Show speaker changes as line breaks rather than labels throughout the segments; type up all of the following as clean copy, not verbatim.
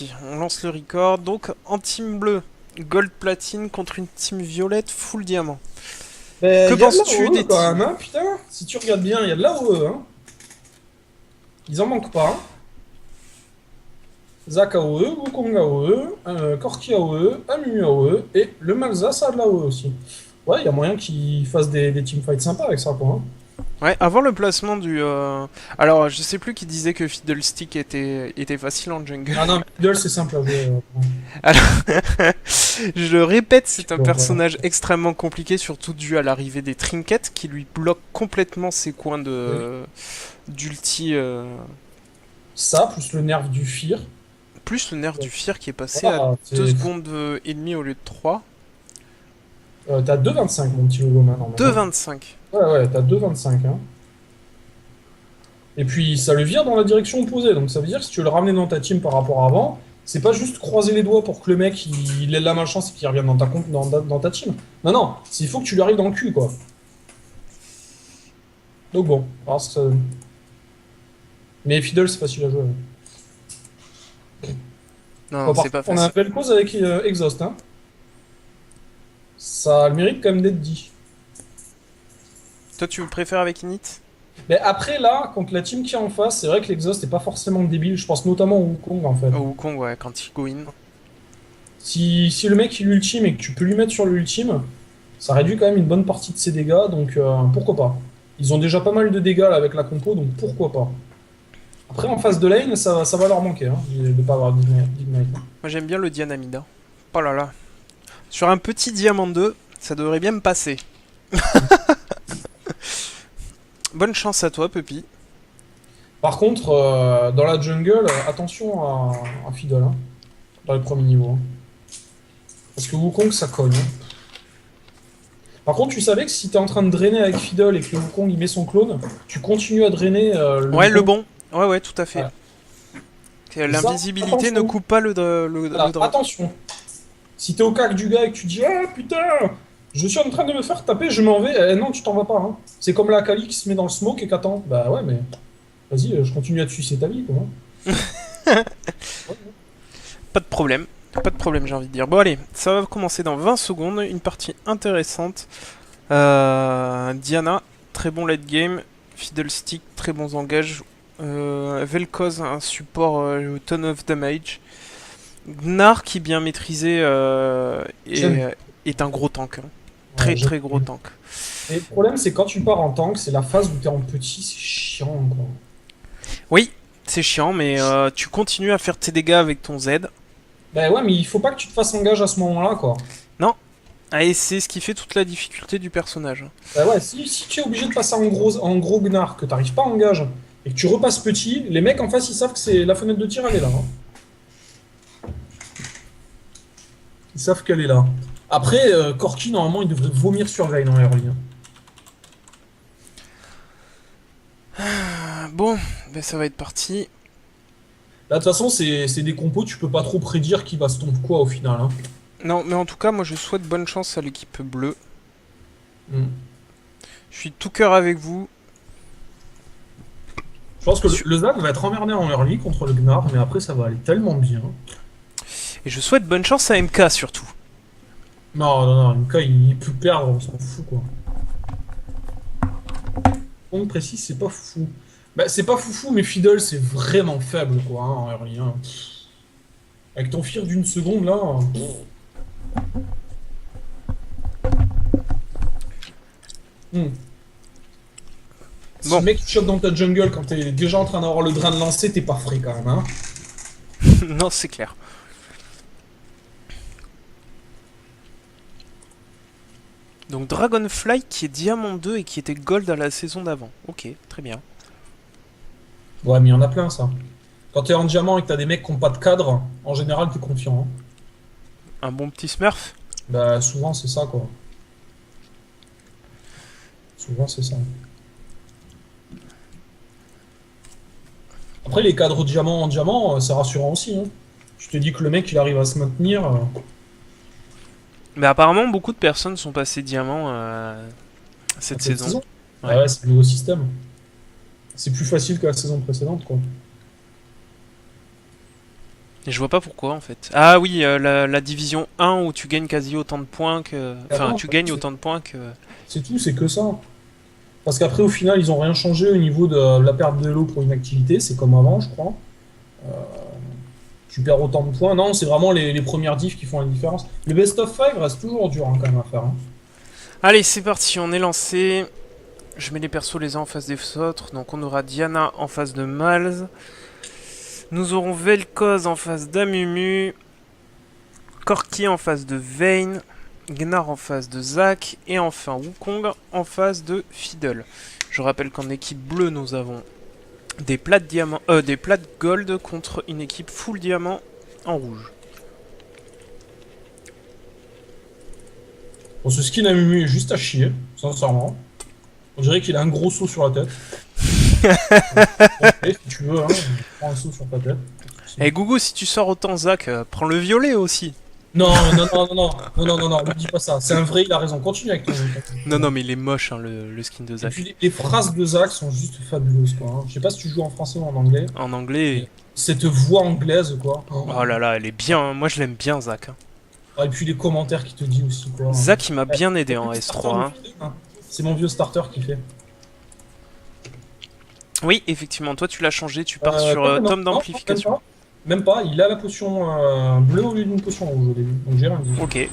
parti. On lance le record. Donc en team bleu, gold platine contre une team violette full diamant.
Ben,
Que
il y a de
penses-tu
l'AOE
des
quand même,
teams?
hein, putain. Si tu regardes bien, il y a de l'AOE, hein. Ils en manquent pas, hein. Zach AOE, Wukong AOE, Corki AOE, Amu AOE, et le Malza, ça a de l'AOE aussi. Ouais, il y a moyen qu'ils fassent des teamfights sympas avec ça, quoi, hein.
Ouais, avant le placement du... Alors, je sais plus qui disait que Fiddlestick était facile en jungle.
Ah non, mais Fiddle, c'est simple à jouer.
Alors, je le répète, c'est un
Donc, voilà.
personnage extrêmement compliqué, surtout dû à l'arrivée des trinkets qui lui bloquent complètement ses coins
Oui.
de d'ulti.
Ça, plus le nerf du Fear.
Plus le nerf du Fear qui est passé à
Voilà,
2
c'est...
secondes et demie au lieu de 3.
T'as 2,25 mon petit logo maintenant. Hein.
2,25.
Ouais, ouais, t'as 2,25, hein. Et puis ça le vire dans la direction opposée. Donc ça veut dire que si tu veux le ramener dans ta team par rapport à avant, c'est pas juste croiser les doigts pour que le mec il ait la malchance et qu'il revienne dans dans ta team. Non, non, il faut que tu lui arrives dans le cul, quoi. Donc bon, alors, mais Fiddle, c'est facile à jouer.
Non,
Bon,
non,
par
c'est
contre,
pas
on a un
facile.
belle cause avec Exhaust, hein. Ça a le mérite quand même d'être dit.
Toi, tu préfères avec Init?
Mais après, là, contre la team qui est en face, c'est vrai que l'Exhaust est pas forcément débile. Je pense notamment au Wukong, en fait.
Oh, Wukong, ouais, quand il go in.
Si le mec il ultime et que tu peux lui mettre sur l'ultime, ça réduit quand même une bonne partie de ses dégâts, donc pourquoi pas. Ils ont déjà pas mal de dégâts là, avec la compo, donc pourquoi pas. Après, en phase de lane, ça va leur manquer hein, de pas avoir d'Ignite.
Moi, j'aime bien le Dynamida. Oh là là. Sur un petit diamant 2, ça devrait bien me passer. Bonne chance à toi, Puppy.
Par contre, dans la jungle, attention à Fiddle, hein, dans les premiers niveaux, hein. Parce que Wukong, ça cogne, hein. Par contre, tu savais que si t'es en train de drainer avec Fiddle et que le Wukong il met son clone, tu continues à drainer le
Ouais, le
Wukong.
bon. Ouais, ouais, tout à fait.
Ouais. Et ça,
L'invisibilité ne
attention.
coupe pas le
Voilà,
drain.
attention. Si t'es au cac du gars et que tu dis ah putain, je suis en train de me faire taper, je m'en vais. Non, tu t'en vas pas, hein. C'est comme la Kali qui se met dans le smoke et qu'attend. Bah ouais, mais vas-y, je continue à te sucer ta vie, quoi. Ouais.
Pas de problème. Pas de problème, j'ai envie de dire. Bon, allez, ça va commencer dans 20 secondes. Une partie intéressante. Diana, très bon late game. Fiddlestick, très bons engages. Vel'Koz, un support ton of damage. Gnar, qui bien maîtrisé,
J'aime.
est un gros tank, hein.
Ouais,
Très très gros tank.
Et le problème, c'est quand tu pars en tank, c'est la phase où t'es en petit, c'est chiant, quoi.
Oui, c'est chiant, mais tu continues à faire tes dégâts avec ton Z.
Bah ouais, mais il faut pas que tu te fasses engage à ce moment-là, quoi.
Non, ah, et c'est ce qui fait toute la difficulté du personnage.
Bah ouais, si tu es obligé de passer en gros Gnar, que t'arrives pas à engage, et que tu repasses petit, les mecs en face, ils savent que c'est la fenêtre de tir, elle est là, hein. Ils savent qu'elle est là. Après, Corki, normalement, il devrait vomir sur Vayne en early, hein.
Bon, ben ça va être parti.
Là, de toute façon, c'est des compos, tu peux pas trop prédire qui va se tomber quoi au final, hein.
Non, mais en tout cas, moi je souhaite bonne chance à l'équipe bleue.
Hmm.
Je suis tout cœur avec vous.
Je pense que
Su-
le Zag va être emmerdé en early contre le Gnar, mais après, ça va aller tellement bien.
Et je souhaite bonne chance à MK surtout.
Non, non, non, MK, il peut perdre, on s'en fout, quoi. Compte précis, c'est pas fou. Bah, c'est pas foufou, mais Fiddle, c'est vraiment faible, quoi, hein, en early, hein. Avec ton fear d'une seconde, là. Hmm. Si
Bon,
le mec te chope dans ta jungle quand t'es déjà en train d'avoir le drain de lancer, t'es pas frais quand même, hein.
non, c'est clair. Donc Dragonfly qui est Diamant 2 et qui était Gold à la saison d'avant. Ok, très bien.
Ouais, mais il y en a plein, ça. Quand t'es en diamant et que t'as des mecs qui ont pas de cadre, en général, t'es confiant, hein.
Un bon petit Smurf.
Bah, souvent, c'est ça, quoi. Souvent, c'est ça. Après, les cadres diamant en diamant, c'est rassurant aussi, hein. Tu te dis que le mec, il arrive à se maintenir.
Mais apparemment, beaucoup de personnes sont passées Diamant cette
Cette
saison.
saison. Ah
Ouais.
ouais, c'est le nouveau système. C'est plus facile que la saison précédente, quoi.
Et je vois pas pourquoi en fait. Ah oui, la division 1 où tu gagnes quasi autant de points que... Enfin,
Avant,
tu gagnes autant de points que...
c'est tout, c'est que ça. Parce qu'après, au final, ils ont rien changé au niveau de la perte de l'eau pour une activité. C'est comme avant, je crois. Tu perds autant de points. Non, c'est vraiment les premières diffs qui font la différence. Le best of 5 reste toujours dur hein, quand même à faire. Hein.
Allez, c'est parti, on est lancé. Je mets les persos les uns en face des autres. Donc on aura Diana en face de Malz. Nous aurons Vel'Koz en face d'Amumu. Corki en face de Vayne. Gnar en face de Zac. Et enfin Wukong en face de Fiddle. Je rappelle qu'en équipe bleue, nous avons des plates diamants, des plates gold contre une équipe full diamant en rouge.
Bon, ce skin à Mumu est juste à chier, sincèrement. On dirait qu'il a un gros seau sur la tête. Ok, si tu veux, hein, prends un seau sur ta tête.
Eh Gougou, si tu sors autant Zac, prends le violet aussi.
Non, non, non, non, non, non, non, non, non, ne dis pas ça. C'est un vrai, il a raison. Continue avec ton.
Non, non, mais il est moche, hein, le skin de
Et
Zac.
puis les phrases de Zach sont juste fabuleuses, quoi. Hein. Je sais pas si tu joues en français ou en anglais.
En anglais...
Cette voix anglaise, quoi.
Oh là là, elle est bien, moi je l'aime bien Zac. Hein.
Ah, et puis les commentaires qu'il te dit aussi, quoi.
Zac il m'a bien aidé en S3. Hein.
C'est mon vieux starter qui fait.
Oui, effectivement, toi tu l'as changé, tu pars sur
non,
tome
non,
d'amplification.
même pas, il a la potion bleue au lieu d'une potion rouge au début. Donc j'ai rien dit.
Ok.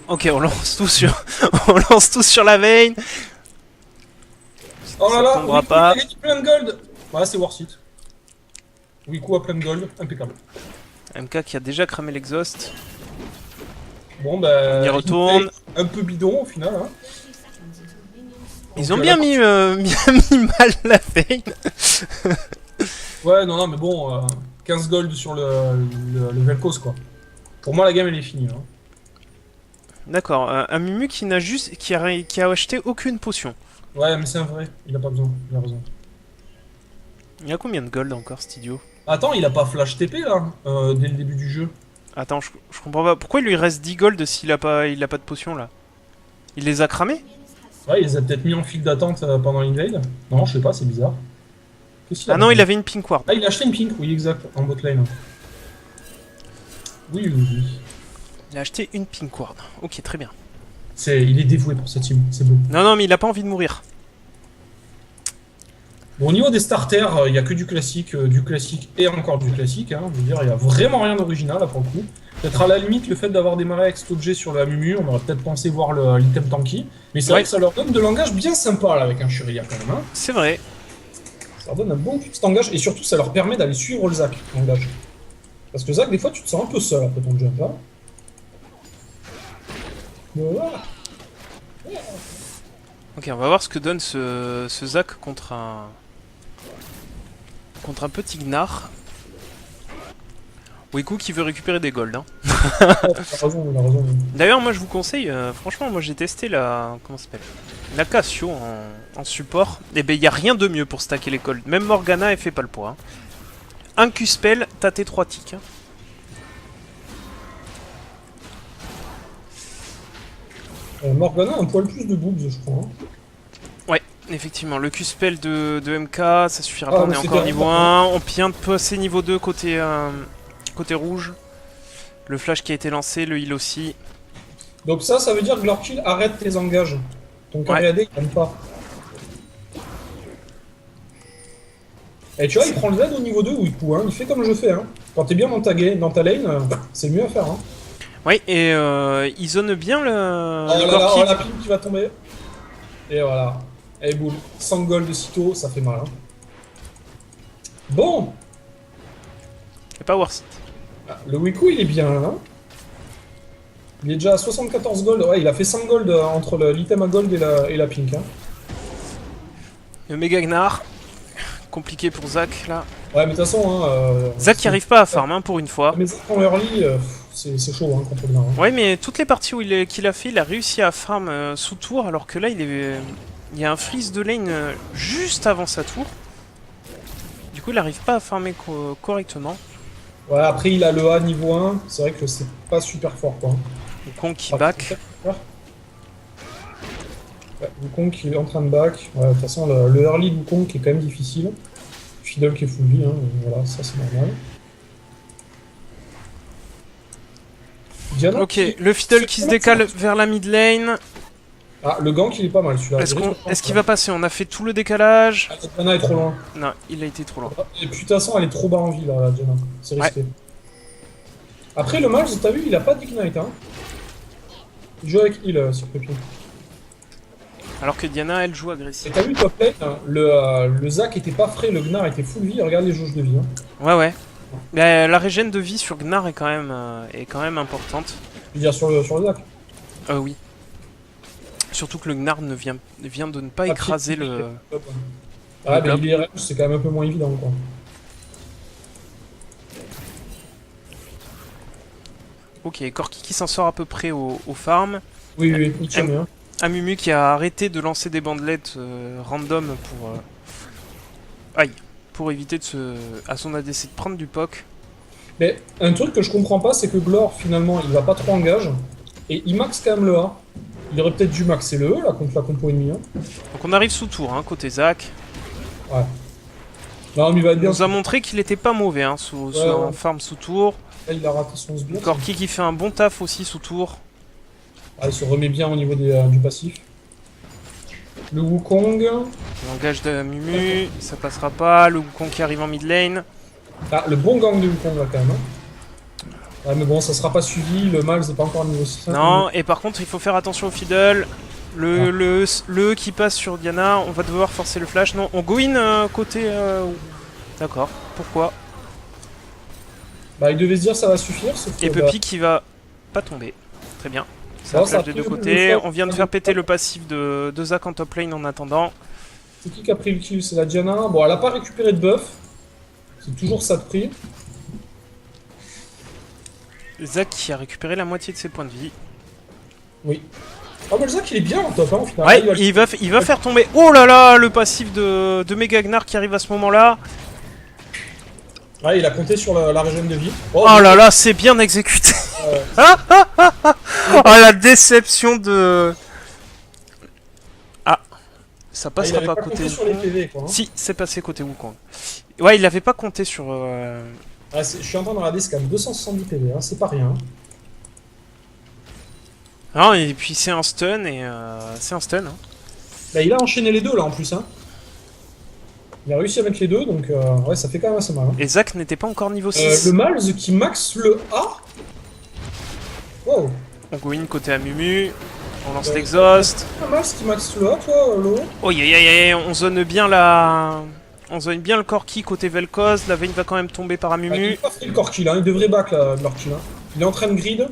Ok, on lance tout sur, on lance tout sur la veine.
Oh là
Ça
là,
tombera
Wiku,
pas.
il a gagné plein de gold. Ouais, c'est worth it. Wiku a plein de gold, impeccable.
MK qui a déjà cramé l'exhaust.
Bon, bah.
On y retourne.
Un peu bidon au final. Hein.
Ils
Donc,
ont bien mis, bien mis mal la veine.
Ouais, non, non, mais bon, 15 gold sur le Vel'Koz, quoi. Pour moi, la game, elle est finie. Hein.
D'accord, un Mumu qui n'a juste, qui a acheté aucune potion.
Ouais, mais c'est un vrai, il a pas besoin, il a raison.
Il y a combien de gold encore, cet idiot?
Attends, il a pas flash TP là, dès le début du jeu.
Attends, je comprends pas. Pourquoi il lui reste 10 gold s'il a pas de potion là? Il les a cramés?
Ouais, il les a peut-être mis en file d'attente pendant l'invade. Non, je sais pas, c'est bizarre. Qu'est-ce qu'il a
Ah non,
fait
il avait une pink ward.
Ah, il a acheté une pink, oui, exact, en bot lane. Oui, oui, oui.
Il a acheté une pink ward. Ok, très bien.
Il est dévoué pour cette team, c'est beau.
Non, non, mais il a pas envie de mourir.
Bon, au niveau des starters, il n'y a que du classique et encore du classique. Hein. Je veux dire, il n'y a vraiment rien d'original là pour le coup. Peut-être à la limite, le fait d'avoir démarré avec cet objet sur la Mumu, on aurait peut-être pensé voir l'item tanky. Mais c'est vrai que ça leur donne de langage bien sympa là avec un Shuriya quand même. Hein.
C'est vrai.
Ça leur donne un bon petit langage et surtout ça leur permet d'aller suivre le Zac langage. Parce que Zac, des fois, tu te sens un peu seul après ton jump. Hein. Voilà.
Ok, on va voir ce que donne ce Zac contre un petit Gnar. Wiku qui veut récupérer des golds. Hein.
Il a raison, il a raison.
D'ailleurs, moi je vous conseille, franchement, moi j'ai testé la. Comment ça s'appelle? La Cassio en support. Et ben, il n'y a rien de mieux pour stacker les golds. Même Morgana, elle fait pas le poids. Hein. Un Q-spell, t'as tes 3 ticks. Hein.
Morgana a un poil plus de boobs, je crois. Hein.
Ouais, effectivement, le Q-spell de MK, ça suffira pas, on est
c'est
encore
quand
niveau
même
1. On vient de passer niveau 2 côté, côté rouge. Le flash qui a été lancé, le heal aussi.
Donc ça veut dire que leur kill arrête tes engages. Ton KVAD, il aime pas. Et tu vois, il prend le Z au niveau 2 où il court, hein. Il fait comme je fais. Hein. Quand t'es bien dans ta lane, c'est mieux à faire. Hein.
Oui, et il zone bien le
Oh là là,
Corki.
oh, la pile qui va tomber. Et voilà. Et boum, 100 gold de sitôt, ça fait mal. Hein. Bon,
C'est pas worth it.
le Wiku il est bien. Hein. Il est déjà à 74 gold. Ouais, il a fait 100 gold entre l'item à gold et la pink. Hein.
Le méga Gnar. Compliqué pour Zac là.
Ouais, mais de toute façon. Hein,
Zac qui arrive pas à farm hein, pour une fois.
Mais en early, c'est chaud hein, contre le Gnar. Hein.
Ouais, mais toutes les parties où qu'il a fait, il a réussi à farm sous tour, alors que là, il y a un freeze de lane juste avant sa tour. Du coup, il arrive pas à farmer correctement.
Ouais, après il a le A niveau 1, c'est vrai que c'est pas super fort quoi.
Wukong qui back.
Ouais, Wukong qui est en train de back. Ouais, de toute façon, le early de Wukong qui est quand même difficile. Fiddle qui est full vie, hein, voilà, ça c'est normal. Diana
Ok,
qui-
le fiddle qui se décale vers la mid lane.
Ah, le gank il est pas mal celui-là.
Est-ce qu'il va passer? On a fait tout le décalage.
Ah, Diana est trop loin.
Non, il a été trop loin.
Et puis de toute façon, elle est trop bas en vie là, la Diana. C'est
Ouais.
risqué. Après, le match, t'as vu, il a pas d'ignite. Hein. Il joue avec heal sur Pepi.
Alors que Diana, elle joue
Et
agressif.
t'as vu, top lane, le Zac était pas frais, le Gnar était full vie. Regarde les jauges de vie. Hein.
Ouais, ouais. Mais la régène de vie sur Gnar est quand même importante.
Je veux dire, sur le Zac.
Oui. Surtout que le Gnar vient de ne pas
Ah,
écraser
puis-
le...
Ah, mais
blob.
il est range, c'est quand même un peu moins évident, quoi.
Ok, Corki qui s'en sort à peu près au farm.
Oui, oui, il tient bien.
Amumu qui a arrêté de lancer des bandelettes random pour éviter à son ADC de prendre du poke.
Mais un truc que je comprends pas, c'est que Glor, finalement, il va pas trop en gage. Et il max quand même le A. Il aurait peut-être dû maxer le E, là, contre la compo ennemie. Hein.
Donc on arrive sous tour, hein, côté Zac.
Ouais. Non, mais il va être
Il
bien.
nous a montré qu'il était pas mauvais hein, en farm sous tour.
Là, il a raté son sbire.
Corki qui fait un bon taf aussi sous tour.
Ah, il se remet bien au niveau du passif. Le Wukong.
Langage de Mumu, ça passera pas. Le Wukong qui arrive en mid lane.
Ah, le bon gang de Wukong, là, quand même. Hein. Ouais, mais bon, ça sera pas suivi. Le Max n'est pas encore à niveau 6.
Non, et par contre, il faut faire attention au fiddle. Le qui passe sur Diana, on va devoir forcer le flash. Non, on go in côté... D'accord, pourquoi?
Bah, il devait se dire ça va suffire. Sauf que,
Et Puppy qui va pas tomber. Très bien. C'est un
bon, ça
flash
a
des deux
pris le
côtés.
flash.
On vient de faire péter le passif de Zac en top lane en attendant.
C'est qui a pris le kill? C'est la Diana. Bon, elle a pas récupéré de buff. C'est toujours ça de prix.
Zac qui a récupéré la moitié de ses points de vie.
Oui. Ah, mais le Zac, il est bien en top, hein, au final.
Ouais, il va faire tomber... Oh là là, le passif de Mega Gnar qui arrive à ce moment-là.
Ouais, il a compté sur la régène de vie.
Oh là là, c'est bien exécuté. Oh la déception de... Ah, ça
il
passera
avait
pas
pas
côté
compté sur les
Wukong.
PV, quoi. Hein.
Si, c'est passé côté Wukong. Ouais, il avait pas compté sur...
Ouais, je suis en train de regarder, c'est quand même 270 PV, hein, c'est pas rien. Hein.
Non, et puis c'est un stun, c'est un stun. Hein.
Bah, il a enchaîné les deux là en plus. Hein. Il a réussi à mettre les deux, donc ouais, ça fait quand même assez mal. Hein.
Et Zac n'était pas encore niveau 6.
Le Malz qui max le A. Wow.
On go in côté Amumu. On lance l'exhaust.
Le Malz qui max le A, toi, Lo.
Oh, on zone bien la... On zone bien le Corki côté Vel'Koz. La Vayne va quand même tomber par
Ah, il
Amumu.
a pas fait le core kill, hein. Il devrait back là, leur kill. Hein. Il est en train de grid.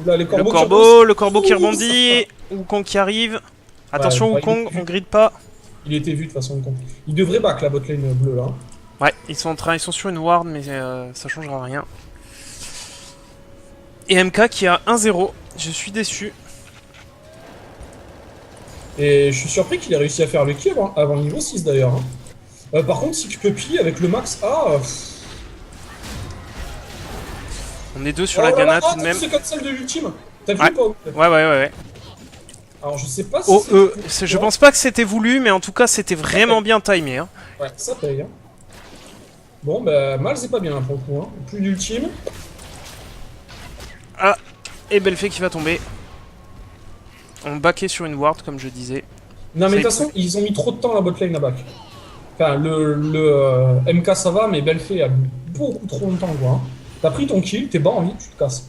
Là, les
Le corbeau qui rebondit. Wukong qui arrive. Attention
Ouais,
Wukong,
il-
on grid pas.
Il était vu de toute façon. Wukong. Il devrait back la botlane bleue là.
Ouais, ils sont sur une ward, mais ça changera rien. Et MK qui a 1-0. Je suis déçu.
Et je suis surpris qu'il ait réussi à faire le kill avant niveau 6 d'ailleurs. Hein. Par contre, si tu peux piller avec le max A.
On est deux sur la Gana tout de même.
C'est comme celle de l'ultime. T'as vu
Ouais.
ou pas?
Ouais.
Alors je sais pas si.
Oh,
c'est-
je pense pas que c'était voulu, mais en tout cas c'était vraiment bien timé. Hein.
Ouais, ça paye. Hein. Bon, bah, mal c'est pas bien hein, pour le coup. Hein. Plus d'ultime.
Et Belfait qui va tomber. On backait sur une ward, comme je disais.
Non, mais de
Ça
toute façon, ils ont mis trop de temps la botlane à back. Enfin, MK ça va, mais Belfait a mis beaucoup trop longtemps, quoi. Hein. T'as pris ton kill, t'es bas en vie, tu te casses.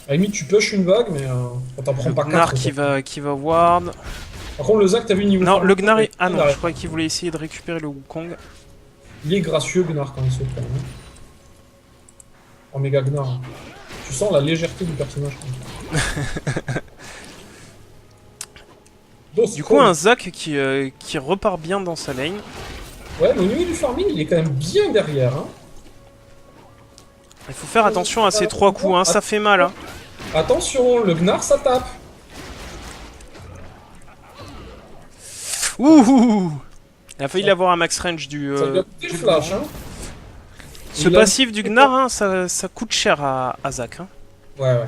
À la limite, tu push une vague, mais t'en prends
Le
pas
Gnar
4.
qui va ward.
Par contre, le Zac, t'as vu niveau.
Non,
farm,
le Gnar est... Ah
il
non,
arrête.
je croyais qu'il voulait essayer de récupérer le Wukong.
Il est gracieux, Gnar, quand il saute, quand même. Oh, méga Gnar. Tu sens la légèreté du personnage.
Du coup, un Zac qui repart bien dans sa lane.
Ouais, mais au niveau du farming, il est quand même bien derrière. Hein.
Il faut faire attention à ces 3 coups, hein. Ça fait mal. Hein.
Attention, le Gnar, ça tape.
Ouh. Il a failli l'avoir à max range du...
Ça lui a coûté le flash. Hein.
Ce
Il a-
passif du Gnar, hein, ça coûte cher à Zac. Hein.
Ouais.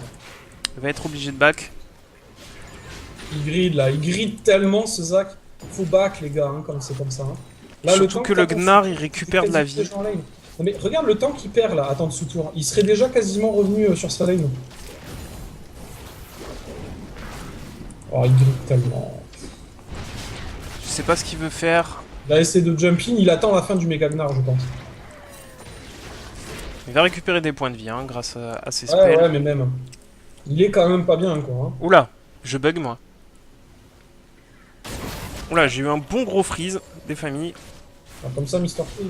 Il va être obligé de back.
Il gride là, il gride tellement ce Zac. Faut back les gars, hein, quand c'est comme ça. Hein.
Surtout
temps
que le
t'as
Gnar,
ton-
il récupère de la vie.
en lane. Non mais regarde le temps qu'il perd là, attends dessous tour. Il serait déjà quasiment revenu sur sa lane. Oh, il grille tellement.
Je sais pas ce qu'il veut faire.
Il a essayé de jump in, il attend la fin du méga Gnar, je pense.
Il va récupérer des points de vie hein, grâce à ses
Ouais,
spells.
ouais, mais même. Il est quand même pas bien encore. Hein.
Oula, je bug moi. Oula, j'ai eu un bon gros freeze des familles.
Alors, comme ça, Mister Free.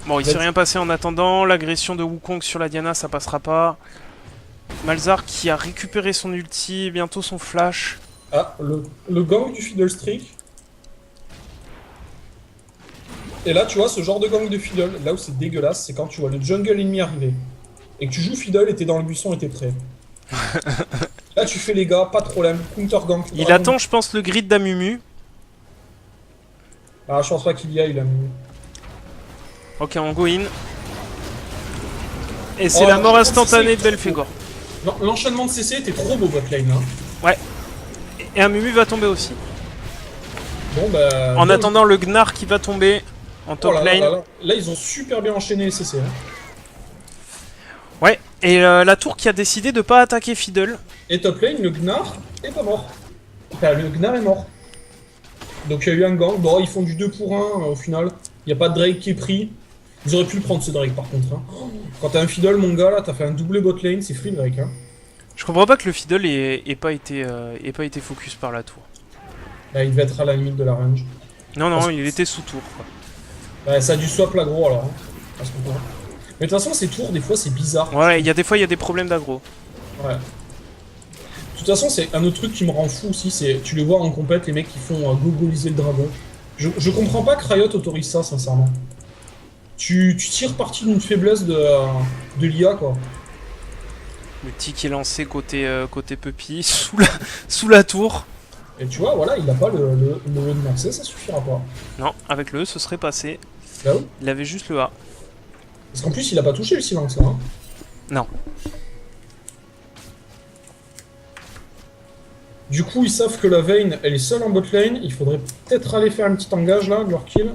Bon, il s'est rien passé en attendant. L'agression de Wukong sur la Diana, ça passera pas. Malzahar qui a récupéré son ulti, bientôt son flash.
Ah, le gang du Fiddle Streak. Et là, tu vois, ce genre de gang de Fiddle, là où c'est dégueulasse, c'est quand tu vois le jungle ennemi arriver. Et que tu joues Fiddle et t'es dans le buisson et t'es prêt. Là, tu fais les gars, pas de problème. Counter gang.
Il attend, je pense, le grid d'Amumu.
Ah, je pense pas qu'il y a, il a mis.
Ok, on go in. Et c'est
Oh,
la mort
l'enchaînement de
instantanée
CC
de Belphégor.
Non, l'enchaînement de CC était trop beau, botlane. Hein.
Ouais. Et Amumu va tomber aussi.
Bon, bah.
En attendant le Gnar qui va tomber en top
là,
lane.
là, ils ont super bien enchaîné les CC. Hein.
Ouais, et la tour qui a décidé de pas attaquer Fiddle.
Et top lane, le Gnar est pas mort. Enfin, le Gnar est mort. Donc il y a eu un gang. Bon, ils font du 2 pour 1 au final. Il n'y a pas de Drake qui est pris. Ils auraient pu le prendre ce Drake par contre. Hein. Quand t'as un Fiddle, mon gars, là, t'as fait un doublé bot lane, c'est free Drake. Hein.
Je comprends pas que le Fiddle ait pas été focus par la tour.
Là, il devait être à la limite de la range.
Non, non,
Parce que-
il était sous tour quoi.
Bah, ça a dû swap l'aggro alors. Hein. À ce moment-là. Mais de toute façon, ces tours, des fois, c'est bizarre.
Ouais, il y a des fois, il y a des problèmes d'aggro.
Ouais. De toute façon, c'est un autre truc qui me rend fou aussi, c'est tu les vois en compète, les mecs qui font gogoliser le dragon. Je comprends pas que Riot autorise ça, sincèrement. Tu tires parti d'une faiblesse de l'IA, quoi.
Le tic qui est lancé côté Puppy, sous la tour.
Et tu vois, voilà, il a pas le de accès, ça suffira pas.
Non, avec le E, ce serait passé.
Là où
Il avait juste le A.
Parce qu'en plus, il a pas touché le silence, là. Hein.
Non.
Du coup, ils savent que la Vayne, elle est seule en bot lane. Il faudrait peut-être aller faire un petit engage, là, de leur kill.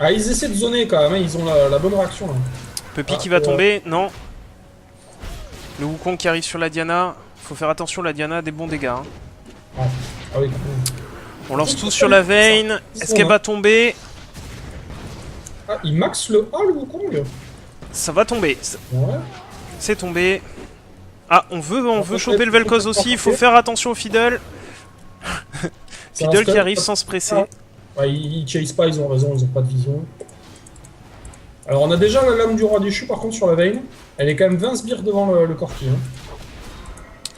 Ah, ils essaient de zoner, quand même. Hein. Ils ont la bonne réaction, là.
Puppy
Ah,
qui va tomber, non. Le Wukong qui arrive sur la Diana. Faut faire attention, la Diana a des bons dégâts. Hein.
Ah, ah oui,
On lance tout sur la Vayne. Est-ce qu'elle va tomber?
Ah, il max le A, le Wukong.
Ça va tomber.
Ouais.
C'est tombé. Ah, on veut choper le Vel'Koz aussi. Il faut faire attention au Fiddle. Fiddle qui arrive sans se presser.
Ouais, ils chase pas, ils ont raison, ils ont pas de vision. Alors on a déjà la lame du roi déchu par contre sur la Vayne. Elle est quand même 20 sbires devant le Corki. Hein.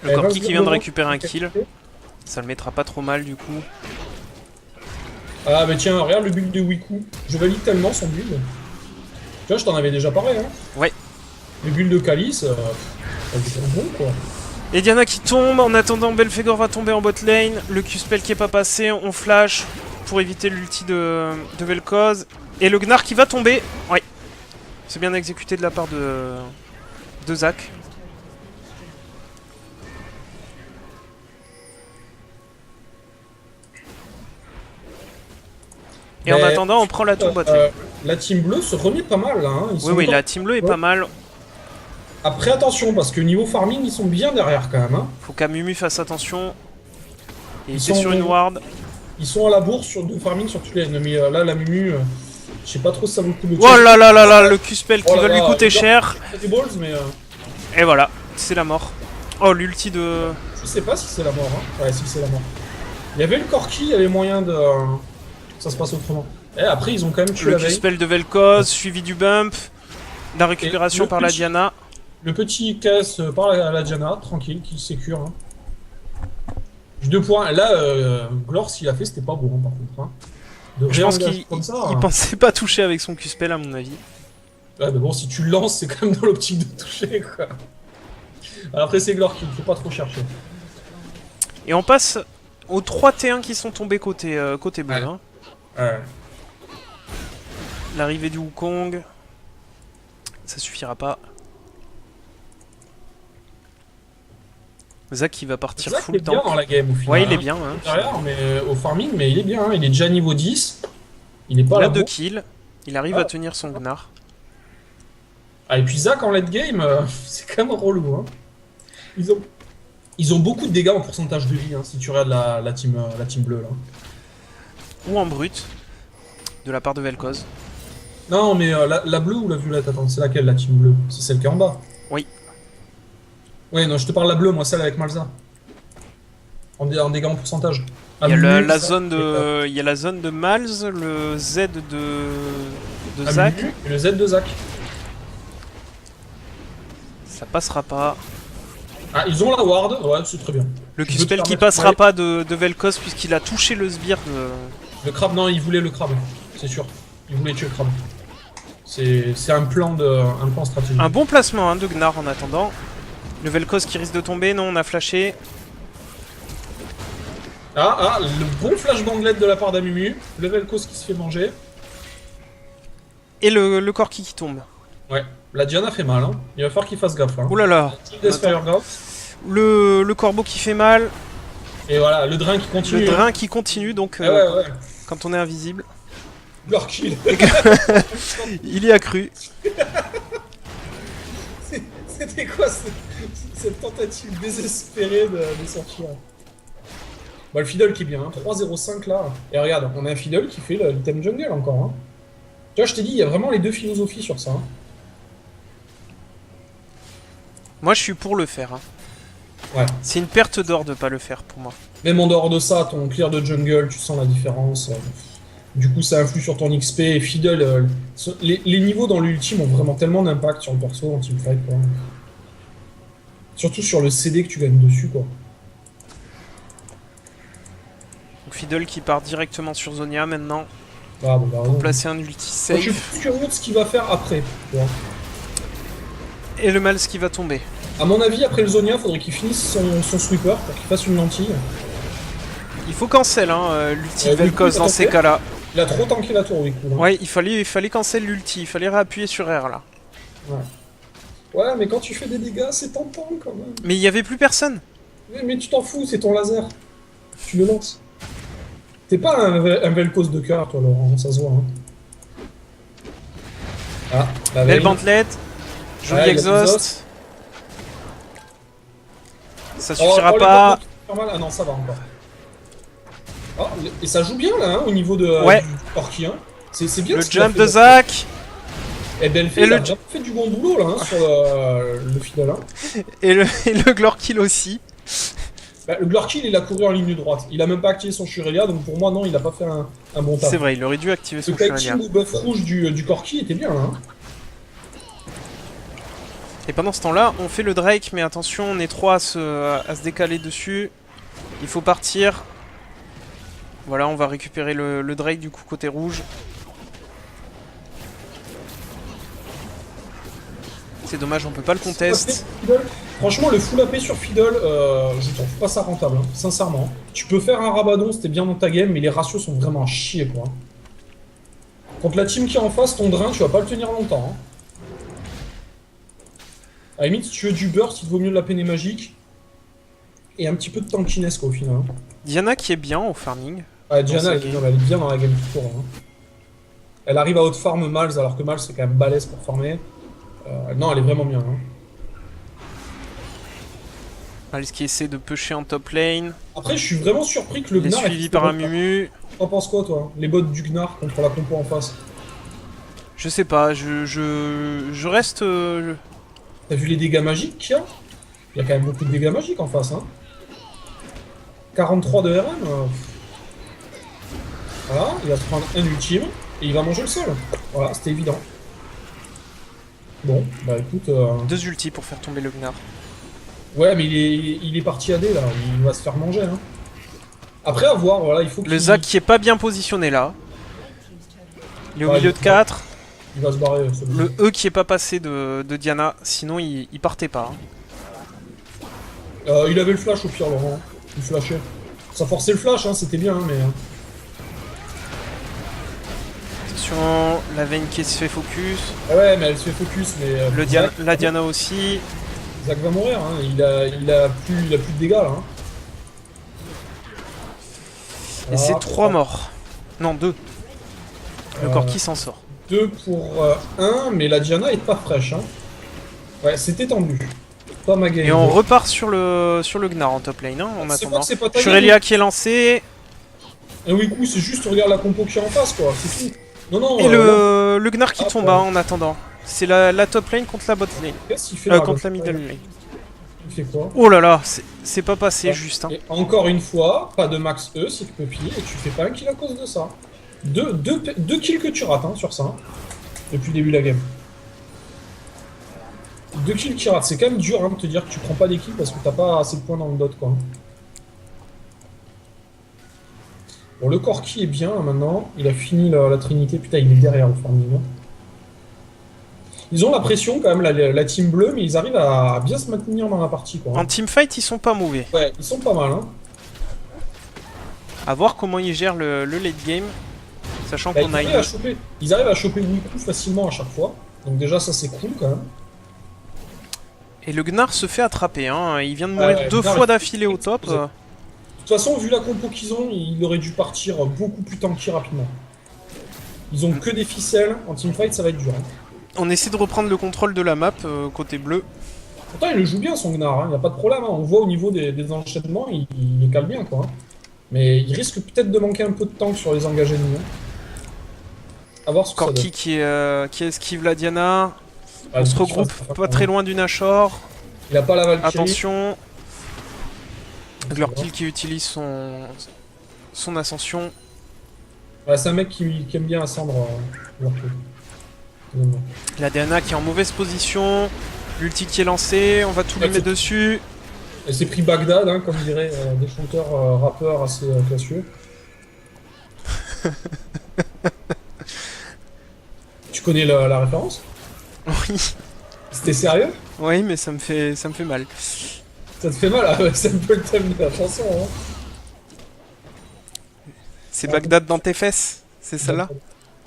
Le Corki qui vient de récupérer un kill. Ça le mettra pas trop mal du coup.
Ah bah tiens, regarde le build de Wiku. Je valide tellement son build. Tu vois, je t'en avais déjà parlé. Hein.
Ouais.
Le build de Calice, elle était bon quoi.
Et Diana qui tombe. En attendant, Belphégor va tomber en bot lane. Le Q-spell qui est pas passé. On flash pour éviter l'ulti de Vel'Koz. Et le Gnar qui va tomber. Ouais. C'est bien exécuté de la part de Zach. Et en attendant, on prend la tour bot lane.
La team bleue se remet pas mal là. Hein. Ils
Oui,
sont
oui,
encore-
la team bleue est pas mal.
Après attention, parce que niveau farming, ils sont bien derrière quand même. Hein.
Faut qu'Amumu fasse attention. Et il
Ils
était
sont-
sur une ward.
Ils sont à la bourse de farming sur toutes les ennemis. Là, la Mumu, je sais pas trop si ça vaut le coup de
Oh là là là là, le Q-spell qui
Oh là
va lui
là,
coûter
il doit-
cher.
Il fait des balls, mais
Et voilà, c'est la mort. Oh, l'ulti de...
je sais pas si c'est la mort. Hein. Ouais, si c'est la mort. Il y avait le Corki, il y avait moyen de. Ça se passe autrement. Et après, ils ont quand même tué
Le
la veille.
Q-spell de Vel'Koz, suivi du bump. La récupération
le
par la
petit-
Diana.
Le petit caisse par la Diana, tranquille, qui sécure. Hein. 2 points. Là, Glor, s'il a fait, c'était pas bon, par contre. Hein. De
Je pense
réengager
qu'il
comme ça.
il
hein.
pensait pas toucher avec son Q-spell à mon avis.
Ouais, mais bon, si tu le lances, c'est quand même dans l'optique de toucher, quoi. Après, c'est Glor qu'il faut pas trop chercher.
Et on passe aux 3 T1 qui sont tombés côté bleu.
Ouais.
Hein.
Ouais.
L'arrivée du Wukong. Ça suffira pas. Zach qui va partir
Zach
full
est bien
temps.
dans la game au final.
Ouais, il est
hein.
bien. Hein.
Derrière, mais au farming, mais il est bien. Hein. Il est déjà niveau 10. Il est pas
Il
à
a
la
2
bourre.
kills. Il arrive à tenir son Gnar.
Ah, et puis Zach en late game, c'est quand même relou. Hein. Ils ont beaucoup de dégâts en pourcentage de vie, hein, si tu regardes la team bleue là.
Ou en brut. De la part de Vel'Koz.
Non, mais la bleue ou la violette, attends, c'est laquelle la team bleue? C'est celle qui est en bas.
Oui.
Ouais, non, je te parle de la bleue, moi, celle avec Malza. En dégâts en pourcentage.
Il y a
Amumu,
la
ça,
zone de, il y a la zone de Malz, le Z de Zac.
Amumu et le Z de Zach.
Ça passera pas.
Ah, ils ont la ward, ouais, c'est très bien.
Le
Tu peux te
spell qui
permettre-
passera
ouais.
pas de Vel'Koz puisqu'il a touché le sbire de...
Le crabe, non, il voulait le crabe, c'est sûr. Il voulait tuer le crabe. C'est un plan stratégique.
Un bon placement hein, de Gnar en attendant. Le Vel'Koz qui risque de tomber, non on a flashé.
Le bon flash banglette de la part d'Amumu. Le Vel'Koz qui se fait manger.
Et le Corki qui tombe.
Ouais, la Diana fait mal, hein. Il va falloir qu'il fasse gaffe, hein.
Ouh là là.
Despair Gauss.
Le corbeau qui fait mal.
Et voilà, le drain qui continue.
Le drain qui continue donc
Ah ouais.
quand on est invisible.
Leur kill.
Il y a cru.
C'était quoi cette tentative désespérée de sortir? Bah, le Fiddle qui est bien, hein. 3-0-5 là. Et regarde, on a un Fiddle qui fait l'item jungle encore. Hein. Tu vois, je t'ai dit, il y a vraiment les deux philosophies sur ça. Hein.
Moi je suis pour le faire. Hein.
Ouais.
C'est une perte d'or de pas le faire pour moi.
Même en dehors de ça, ton clear de jungle, tu sens la différence. Du coup, ça influe sur ton XP. Et Fiddle, les niveaux dans l'ultime ont vraiment tellement d'impact sur le perso en teamfight, quoi. Surtout sur le CD que tu gagnes dessus, quoi.
Donc Fiddle qui part directement sur Zonia maintenant.
Ah, bon, bah,
Pour
non.
placer un ulti
Moi, je suis
safe.
plus curieux de ce qu'il va faire après, tu vois.
Et le Malz qui va tomber.
À mon avis, après le Zonia, faudrait qu'il finisse son sweeper pour qu'il fasse une lentille.
Il faut cancel hein, l'ulti de
du coup,
Vel'Koz
il a
dans ces
tenté.
cas-là.
Il a trop tanké la tour, du coup. Hein.
Ouais, il fallait cancel l'ulti, il fallait réappuyer sur R là.
Ouais, mais quand tu fais des dégâts, c'est tentant quand même.
Mais il y avait plus personne.
Mais tu t'en fous, c'est ton laser. Tu le lances. T'es pas un Vel'Koz de cœur, toi, Laurent, ça se voit. Hein. Ah, la
Belle
veille.
bantelette. Joli
Ouais, il y a
exhaust. Ça
Oh,
suffira
les
pas.
bottes, pas mal. Ah non, ça va encore. Oh, et ça joue bien là, hein, au niveau de
Ouais.
du Orki. Hein. C'est bien
Le
ce qu'il a
jump
fait,
de
là.
Zac.
Et Belfi,
Et
il a
le-
bien fait du bon boulot là, hein, sur le Fiddle. Hein.
Et le Glorkill aussi.
Bah, le Glorkill, il a couru en ligne droite. Il a même pas activé son Shurelia, donc pour moi, non, il a pas fait un bon taf.
C'est vrai, il aurait dû activer son
Le
Shuralia.
kiting ou buff rouge du Corki était bien là. Hein.
Et pendant ce temps-là, on fait le Drake, mais attention, on est 3 à se décaler dessus. Il faut partir. Voilà, on va récupérer le Drake du coup côté rouge. C'est dommage, on peut pas le contest.
Fiddle. Franchement, le full AP sur Fiddle, je trouve pas ça rentable, hein, sincèrement. Tu peux faire un Rabadon, c'était bien dans ta game, mais les ratios sont vraiment à chier, quoi. Contre la team qui est en face, ton drain, tu vas pas le tenir longtemps. Hein. À la limite, si tu veux du burst, il te vaut mieux de la peinée magique. Et un petit peu de tankiness, quoi, au final. Hein.
Diana qui est bien au farming.
Ah, Diana,
sa
elle est bien dans la game tout court. Hein. Elle arrive à out-farm Malz, alors que Malz, c'est quand même balèze pour farmer. Non, elle est vraiment bien. Hein.
Malz qui essaie de pusher en top lane.
Après, je suis vraiment surpris que le
Il est
Gnar...
suivi par un Mumu.
T'en penses quoi, toi? Les bots du Gnar contre la compo en face?
Je sais pas, je reste...
T'as vu les dégâts magiques qu'il y a? Il y a quand même beaucoup de dégâts magiques en face, hein. 43 de RM. Voilà, il va se prendre un ultime et il va manger le sol. Voilà, c'était évident. Bon, bah écoute...
2 ultis pour faire tomber le Gnar.
Ouais, mais il est parti AD là, il va se faire manger. Hein. Après, à voir, voilà, il faut qu'il...
Le Zac qui est pas bien positionné là. Il est au
Ouais,
milieu
il
de
est
4.
Il va se barrer.
Le E qui est pas passé de Diana, sinon il partait pas. Hein.
Il avait le flash au pire, Laurent. Il flashait. Ça forçait le flash, hein, c'était bien, hein, mais...
Attention, la Vayne qui se fait focus.
Ah ouais, mais elle se fait focus, mais...
La Diana aussi.
Zac va mourir, hein. Il a plus de dégâts, là. Hein.
Et c'est 3 morts. Non, 2. Le
Euh,
Corki s'en sort.
2 pour 1, mais la Diana est pas fraîche. Hein. Ouais, c'était tendu. Pas ma game.
Et on repart sur le Gnar en top lane, hein, en
C'est pas
attendant.
que c'est pas ta game.
Shurelia qui est lancé.
Et oui, coup, c'est juste regarde la compo qui est en face, quoi. C'est tout. Non, non.
Et
là,
le Gnar qui tombe, hein, en attendant. C'est la top lane contre la bot lane.
qu'est-ce qu'il fait là
Contre la middle lane.
Il fait quoi?
Oh là là, c'est pas passé,
Ouais.
juste. Hein.
Et encore une fois, pas de max E, c'est que pupille, et tu fais pas un kill à cause de ça. Deux kills que tu rates hein, sur ça, hein, depuis le début de la game. 2 kills qui ratent, c'est quand même dur hein, de te dire que tu prends pas des kills parce que t'as pas assez de points dans le dot quoi. Bon, le Corki est bien hein, maintenant, il a fini la Trinité, putain il est derrière le farming. Ils ont la pression quand même, la team bleue, mais ils arrivent à bien se maintenir dans la partie quoi.
En teamfight, ils sont pas mauvais.
Ouais, ils sont pas mal hein.
À voir comment ils gèrent le late game. Sachant
Bah,
qu'on a
ils arrivent à choper Wiku facilement à chaque fois. Donc déjà ça c'est cool quand même.
Et le Gnar se fait attraper, hein. Il vient de mourir
Ouais,
2
Gnar,
fois d'affilée au top.
De toute façon, vu la compo qu'ils ont, il aurait dû partir beaucoup plus tanky rapidement. Ils ont que des ficelles, en teamfight ça va être dur. Hein.
On essaie de reprendre le contrôle de la map côté bleu.
Pourtant il le joue bien son Gnar, hein. Il n'y a pas de problème. Hein. On voit au niveau des enchaînements, il les cale bien quoi. Hein. Mais il risque peut-être de manquer un peu de tank sur les engagés ennemis. Hein. A voir ce que ça donne.
Corki qui esquive la Diana.
Ah,
On se
tu
regroupe
fasses
pas très loin du Nashor.
Il a pas la Valkyrie.
Attention.
Donc,
Glorkill qui utilise son ascension.
ouais, c'est un mec qui aime bien ascendre Glorkill.
La Diana qui est en mauvaise position. L'ulti qui est lancé. On va tout lui mettre dessus.
Elle s'est pris Bagdad, hein, comme diraient des chanteurs rappeurs assez classieux. Tu connais la référence?
Oui.
C'était sérieux?
Oui, mais ça me fait mal.
Ça te fait mal? Ah ouais, c'est un peu le thème de la chanson. Hein.
C'est Bagdad dans tes fesses. C'est celle-là?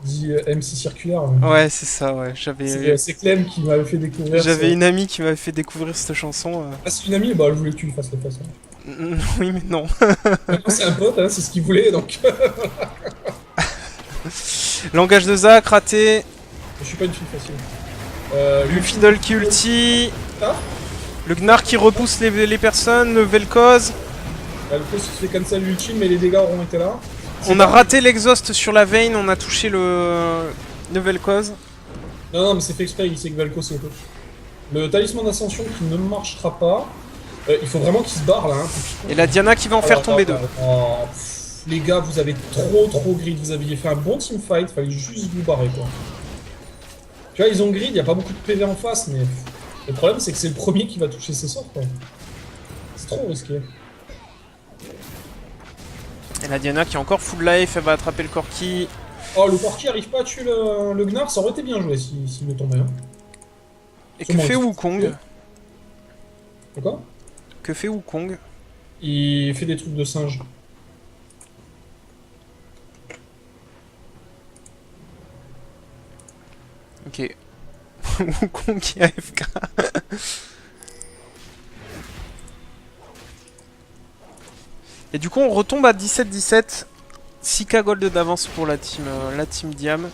Dit MC Circulaire.
Ouais, c'est ça, ouais.
C'est Clem qui m'avait fait découvrir.
J'avais une amie qui m'avait fait découvrir cette chanson.
Ah, c'est une amie? Bah, elle voulait que tu lui fasses les fesses. Hein.
Oui, mais non.
C'est un pote, hein, c'est ce qu'il voulait donc.
Langage de Zach, raté.
Je suis pas une fille facile.
Le Fiddle qui ulti.
Ah.
Le Gnar qui repousse les personnes. Le Vel'Koz.
Le coup, se fait cancel l'ultime, mais les dégâts auront été là.
On a raté l'exhaust sur la veine. On a touché le Vel'Koz.
Non, mais c'est fait exprès, il sait que Vel'Koz c'est auto. Le talisman d'ascension qui ne marchera pas. Il faut vraiment qu'il se barre là. Hein,
et la Diana qui va en faire tomber deux.
Les gars, vous avez trop grid. Vous aviez fait un bon teamfight, fallait juste vous barrer quoi. Tu vois, ils ont grid, il n'y a pas beaucoup de PV en face, mais le problème c'est que c'est le premier qui va toucher ses sorts quoi. C'est trop risqué.
Et la Diana qui est encore full life, elle va attraper le Corki.
Oh, le Corki arrive pas à tuer le Gnar, ça aurait été bien joué s'il le tombait. Hein.
Et que fait Wukong?
Pourquoi?
Que fait Wukong?
Il fait des trucs de singe.
Ok. Wukong qui est AFK. Et du coup on retombe à 17-17. 6k gold d'avance pour la team Diam.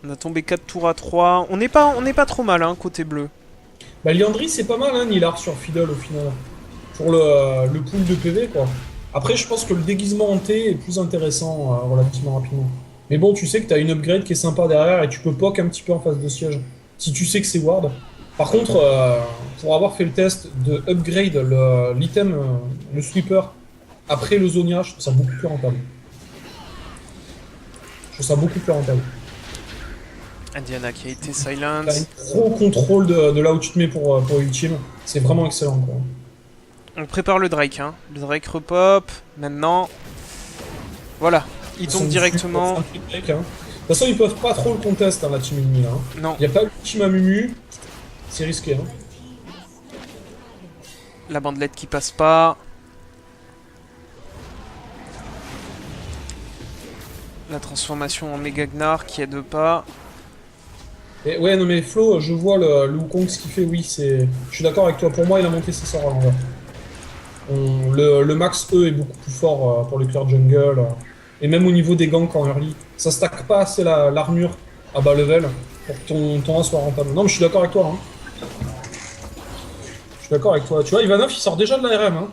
On a tombé 4 tours à 3. On n'est pas trop mal hein, côté bleu.
Bah Liandry c'est pas mal hein, Nilar sur Fiddle au final. Pour le pool de PV quoi. Après je pense que le déguisement en T est plus intéressant relativement rapidement. Mais bon tu sais que t'as une upgrade qui est sympa derrière et tu peux poke un petit peu en face de siège. Si tu sais que c'est ward. Par contre, pour avoir fait le test de upgrade l'item, le sweeper, après le Zonia, je trouve ça beaucoup plus rentable. Je trouve ça beaucoup plus rentable.
Diana qui a été silence.
T'as un gros contrôle de là où tu te mets pour ultime. C'est vraiment excellent quoi.
On prépare le Drake, hein. Le Drake repop. Maintenant. Voilà. Il tombe directement.
De toute façon, ils peuvent pas trop le contest, hein, la team ennemie là. Hein.
Non.
Il n'y a pas l'ultime à Mumu. C'est risqué. Hein.
La bandelette qui passe pas. La transformation en méga Gnar qui aide pas.
Et ouais, non mais Flo, je vois le Wukong ce qu'il fait, oui, c'est. Je suis d'accord avec toi, pour moi il a monté ses sorts à l'envers. Le max E est beaucoup plus fort pour le clear jungle. Et même au niveau des ganks en early. Ça stack pas assez l'armure à bas level pour que ton A soit rentable. Non, mais je suis d'accord avec toi. Hein. Je suis d'accord avec toi. Tu vois, Ivanov, il sort déjà de la RM. Hein.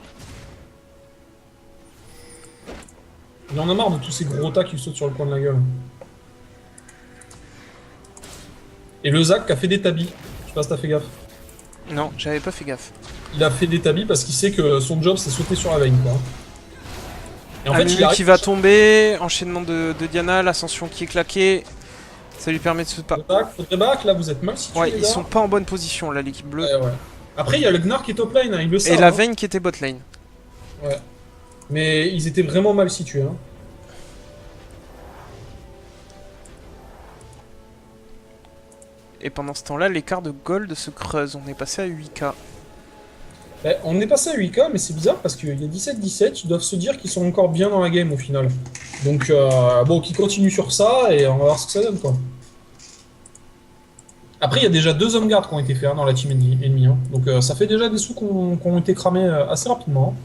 Il en a marre de tous ces gros tas qui lui sautent sur le coin de la gueule. Et le Zach qui a fait des tabis. Je sais pas si t'as fait gaffe.
Non, j'avais pas fait gaffe.
Il a fait des tabis parce qu'il sait que son job c'est sauter sur la veine, quoi. Et en fait,
Amumu qui va tomber, enchaînement de Diana, l'ascension qui est claquée. Ça lui permet de se pas.
Faudrait back, là vous êtes mal situés.
Ouais,
les
ils
gars.
sont pas en bonne position là, l'équipe bleue.
Ouais, ouais. Après, il y a le Gnar qui est top lane, hein, il le sait.
Et la Vayne qui était bot lane.
Ouais. Mais ils étaient vraiment mal situés. Hein.
Et pendant ce temps-là, l'écart de gold se creuse. On est passé à 8K.
Ben, on est passé à 8K, mais c'est bizarre parce qu'il y a 17-17, ils doivent se dire qu'ils sont encore bien dans la game au final. Donc, bon, qu'ils continuent sur ça et on va voir ce que ça donne, quoi. Après, il y a déjà 2 hommes garde qui ont été faits hein, dans la team ennemie. Hein. Donc, ça fait déjà des sous qui ont été cramés assez rapidement.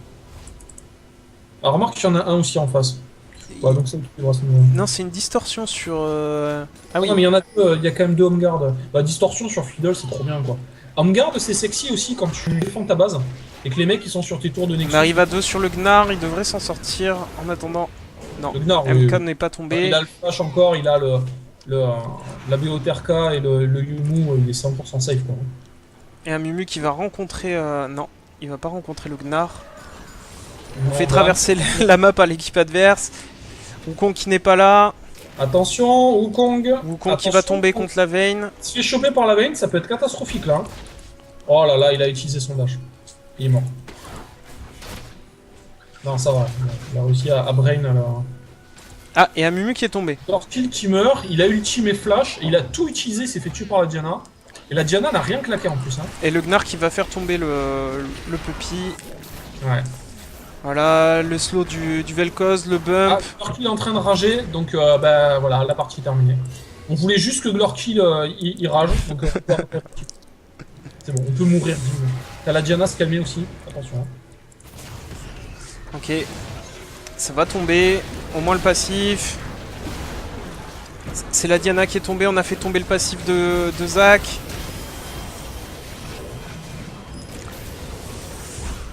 Alors, remarque qu'il y en a un aussi en face. Ouais, donc ça,
Non, c'est une distorsion sur...
Ah oui, non, mais il y en a deux, il y a quand même 2 home guard. Bah, distorsion sur Fiddle, c'est trop bien, quoi. Home guard, c'est sexy aussi quand tu défends ta base et que les mecs ils sont sur tes tours de Nexus.
On arrive à 2 sur le Gnar, il devrait s'en sortir. En attendant... Non,
Le Gnar,
MK n'est pas tombé.
Il a le flash encore, il a la BOTRK et le Yumu, il est 100% safe, quoi.
Et un Mumu qui va rencontrer... Non, il va pas rencontrer le Gnar. On
Non,
fait
bah,
traverser la map à l'équipe adverse. Wukong qui n'est pas là.
Attention, Wukong.
Wukong qui va tomber contre la Vayne.
Si tu es chopé par la veine, ça peut être catastrophique là. Oh là là, il a utilisé son dash. Il est mort. Non, ça va. Il a réussi à brain alors.
Ah, et un Mumu qui est tombé.
Tortil qui meurt, il a ulti et flash, il a tout utilisé, il s'est fait tuer par la Diana. Et la Diana n'a rien claqué en plus. Hein.
Et le Gnar qui va faire tomber le Puppy.
Ouais.
Voilà, le slow du Vel'Koz, le bump.
Glorkill est en train de rager, donc bah voilà, la partie est terminée. On voulait juste que Glorkill il rage, donc c'est bon, on peut mourir dignement. T'as la Diana se calmer aussi, attention. Hein.
Ok. Ça va tomber. Au moins le passif. C'est la Diana qui est tombée, on a fait tomber le passif de Zach.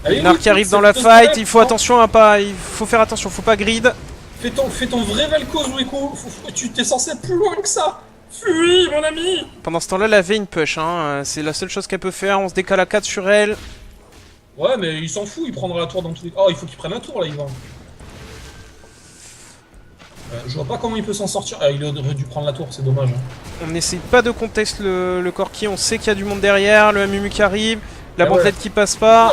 Allez,
Gnar qui arrive dans la fight, il faut attention à pas. Il faut faire attention, faut pas grid.
Fais ton vrai Vel'Koz, Weeko. Tu t'es censé être plus loin que ça. Fuis, mon ami.
Pendant ce temps-là, la Vayne push, hein. C'est la seule chose qu'elle peut faire. On se décale à 4 sur elle.
Ouais, mais il s'en fout, il prendra la tour dans tous les... Oh, il faut qu'il prenne la tour, là, Yvan. Je vois pas comment il peut s'en sortir. Ah, il aurait dû prendre la tour, c'est dommage. Hein.
On n'essaye pas de contest le Corki. On sait qu'il y a du monde derrière. Le Mumu qui arrive. La bandelette qui passe pas.